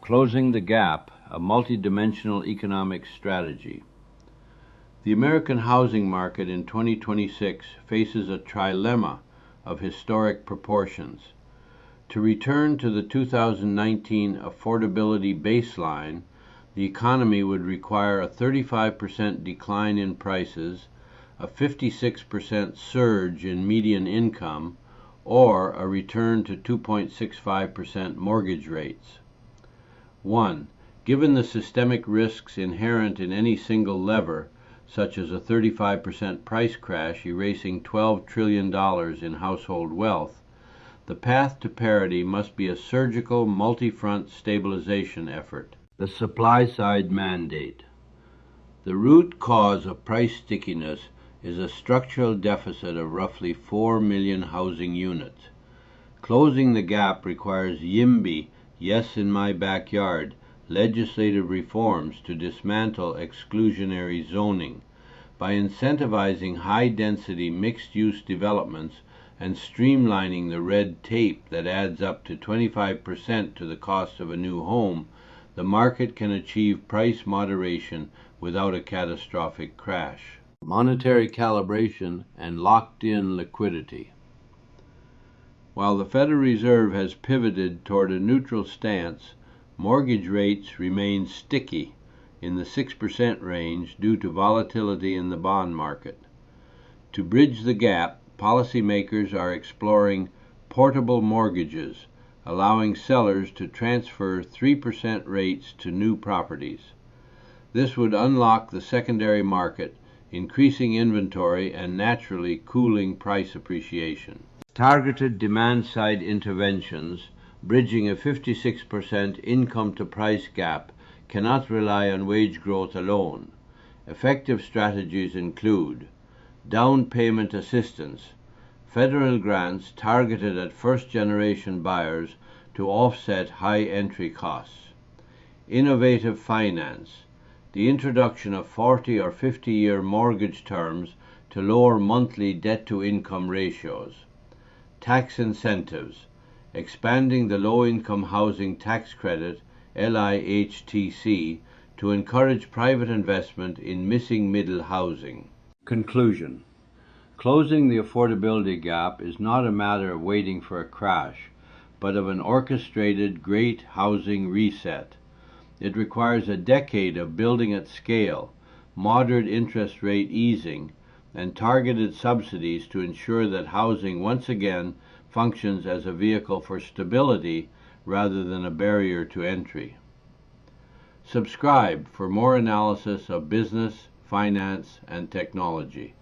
Closing the Gap, a multidimensional economic strategy. The American housing market in 2026 faces a trilemma of historic proportions. To return to the 2019 affordability baseline, the economy would require a 35% decline in prices, a 56% surge in median income, or a return to 2.65% mortgage rates. 1. Given the systemic risks inherent in any single lever, such as a 35% price crash erasing $12 trillion in household wealth, the path to parity must be a surgical, multi-front stabilization effort. The supply-side mandate. The root cause of price stickiness is a structural deficit of roughly 4 million housing units. Closing the gap requires YIMBY, yes in my backyard, legislative reforms to dismantle exclusionary zoning by incentivizing high-density mixed-use developments and streamlining the red tape that adds up to 25% to the cost of a new home. The market can achieve price moderation without a catastrophic crash. Monetary calibration and locked-in liquidity. While the Federal Reserve has pivoted toward a neutral stance, mortgage rates remain sticky in the 6% range due to volatility in the bond market. To bridge the gap, policymakers are exploring portable mortgages, allowing sellers to transfer 3% rates to new properties. This would unlock the secondary market, increasing inventory and naturally cooling price appreciation. Targeted demand-side interventions, bridging a 56% income-to-price gap, cannot rely on wage growth alone. Effective strategies include down payment assistance, federal grants targeted at first-generation buyers to offset high entry costs. Innovative finance, the introduction of 40 or 50-year mortgage terms to lower monthly debt-to-income ratios. Tax incentives, expanding the low-income housing tax credit, LIHTC, to encourage private investment in missing middle housing. Conclusion. Closing the affordability gap is not a matter of waiting for a crash, but of an orchestrated great housing reset. It requires a decade of building at scale, moderate interest rate easing, and targeted subsidies to ensure that housing once again functions as a vehicle for stability rather than a barrier to entry. Subscribe for more analysis of business, finance, and technology.